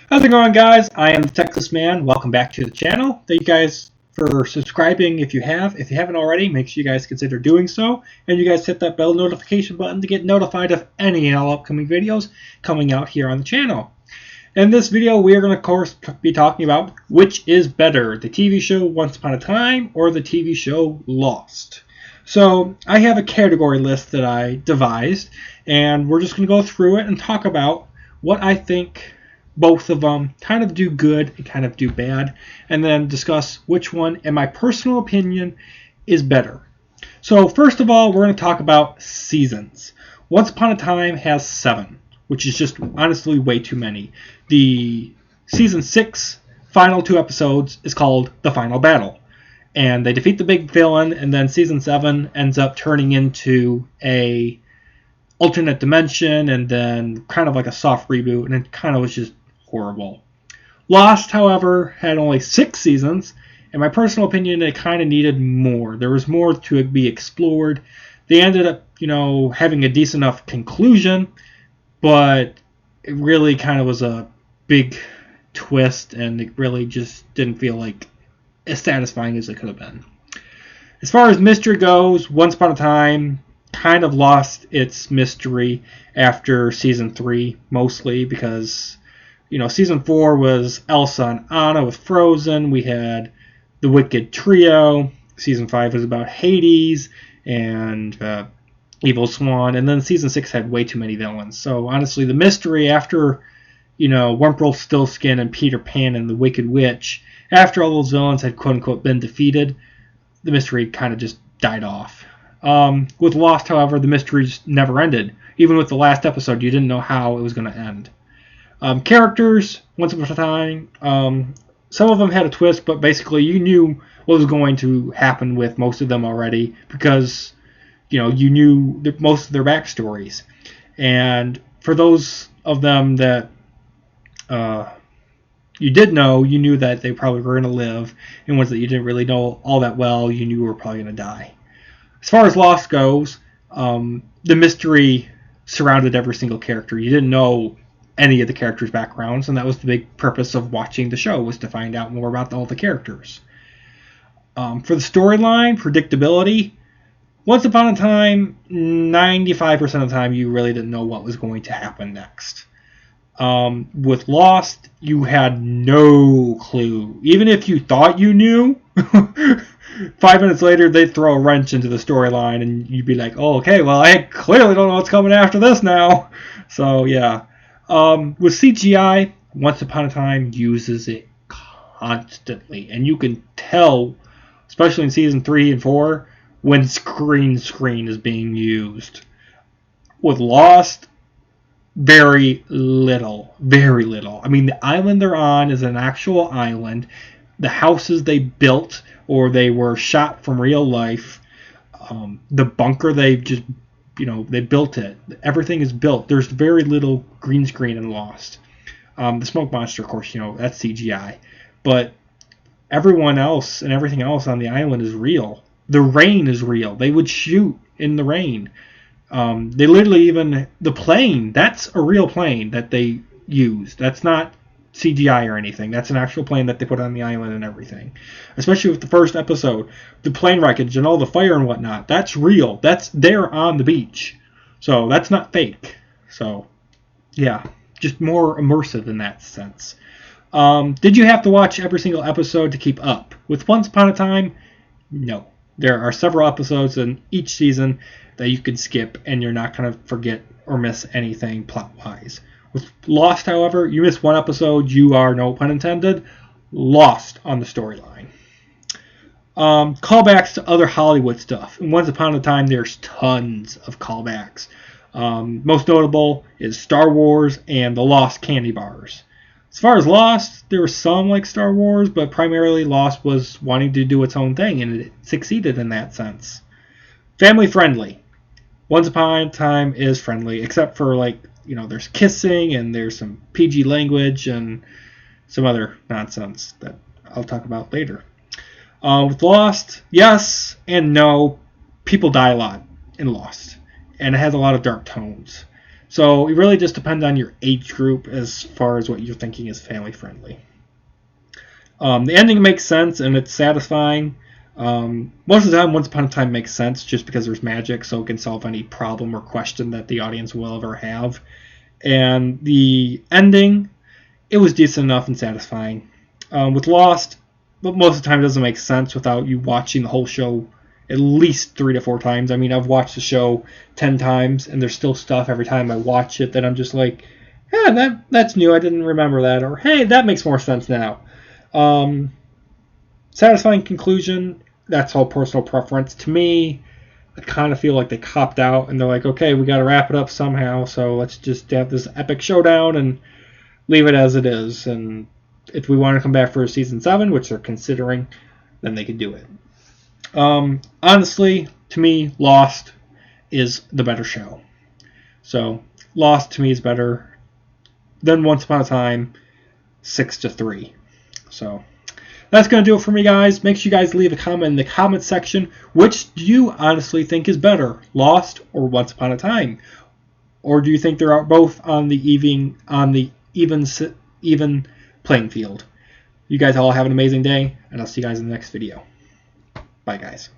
How's it going, guys? I am the Texas Man. Welcome back to the channel. Thank you guys for subscribing if you have. If you haven't already, make sure you guys consider doing so. And you guys hit that bell notification button to get notified of any and all upcoming videos coming out here on the channel. In this video, we are going to, of course, be talking about which is better, the TV show Once Upon a Time or the TV show Lost. So I have a category list that I devised, and we're just going to go through it and talk about what I think both of them kind of do good and kind of do bad, and then discuss which one, in my personal opinion, is better. So first of all, we're going to talk about seasons. Once Upon a Time has 7, which is just honestly way too many. The season 6 final 2 episodes is called The Final Battle, and they defeat the big villain, and then season 7 ends up turning into a alternate dimension, and then kind of like a soft reboot, and it kind of was just horrible. Lost, however, had only 6 seasons. In my personal opinion, it kind of needed more. There was more to be explored. They ended up, having a decent enough conclusion, but it really kind of was a big twist, and it really just didn't feel like as satisfying as it could have been. As far as mystery goes, Once Upon a Time kind of lost its mystery after season 3, mostly because season 4 was Elsa and Anna with Frozen. We had the Wicked Trio. Season 5 was about Hades and Evil Swan. And then season 6 had way too many villains. So honestly, the mystery after, Rumpelstiltskin and Peter Pan and the Wicked Witch, after all those villains had quote-unquote been defeated, the mystery kind of just died off. With Lost, however, the mystery just never ended. Even with the last episode, you didn't know how it was going to end. Characters, Once Upon a Time, some of them had a twist, but basically you knew what was going to happen with most of them already because, you knew most of their backstories. And for those of them that you did know, you knew that they probably were going to live, and ones that you didn't really know all that well, you knew were probably going to die. As far as Lost goes, the mystery surrounded every single character. You didn't know any of the characters' backgrounds, and that was the big purpose of watching the show, was to find out more about all the characters. For the storyline, predictability, Once Upon a Time, 95% of the time you really didn't know what was going to happen next. With Lost, you had no clue. Even if you thought you knew, 5 minutes later they'd throw a wrench into the storyline, and you'd be like, oh, okay, well, I clearly don't know what's coming after this now. So, yeah. With CGI, Once Upon a Time uses it constantly, and you can tell, especially in season 3 and 4, when screen is being used. With Lost, very little. I mean, the island they're on is an actual island. The houses they built, or they were shot from real life. The bunker they just they built it. Everything is built. There's very little green screen in Lost. The smoke monster, of course, that's CGI. But everyone else and everything else on the island is real. The rain is real. They would shoot in the rain. They literally the plane, that's a real plane that they used. That's not CGI or anything. That's an actual plane that they put on the island and everything. Especially with the first episode, the plane wreckage and all the fire and whatnot, that's real. That's there on the beach. So that's not fake. So, yeah, just more immersive in that sense. Did you have to watch every single episode to keep up? With Once Upon a Time, no. There are several episodes in each season that you can skip, and you're not going to forget or miss anything plot-wise. With Lost, however, you miss one episode, you are, no pun intended, lost on the storyline. Callbacks to other Hollywood stuff. In Once Upon a Time, there's tons of callbacks. Most notable is Star Wars and the Lost candy bars. As far as Lost, there were some like Star Wars, but primarily Lost was wanting to do its own thing, and it succeeded in that sense. Family friendly. Once Upon a Time is friendly, except for there's kissing and there's some PG language and some other nonsense that I'll talk about later. With Lost, yes and no. People die a lot in Lost, and it has a lot of dark tones. So it really just depends on your age group as far as what you're thinking is family friendly. The ending makes sense and it's satisfying. Most of the time, Once Upon a Time makes sense just because there's magic, so it can solve any problem or question that the audience will ever have. And the ending, it was decent enough and satisfying. With Lost, but most of the time it doesn't make sense without you watching the whole show at least 3 to 4 times. I mean, I've watched the show 10 times, and there's still stuff every time I watch it that I'm just like, yeah, that's new. I didn't remember that. Or, hey, that makes more sense now. Satisfying conclusion, that's all personal preference. To me, I kind of feel like they copped out, and they're like, okay, we got to wrap it up somehow, so let's just have this epic showdown and leave it as it is. And if we want to come back for season 7, which they're considering, then they could do it. Honestly, to me, Lost is the better show. So, Lost to me is better than Once Upon a Time, 6-3. So, that's going to do it for me, guys. Make sure you guys leave a comment in the comment section. Which do you honestly think is better, Lost or Once Upon a Time? Or do you think they're both on the even playing field? You guys all have an amazing day, and I'll see you guys in the next video. Bye, guys.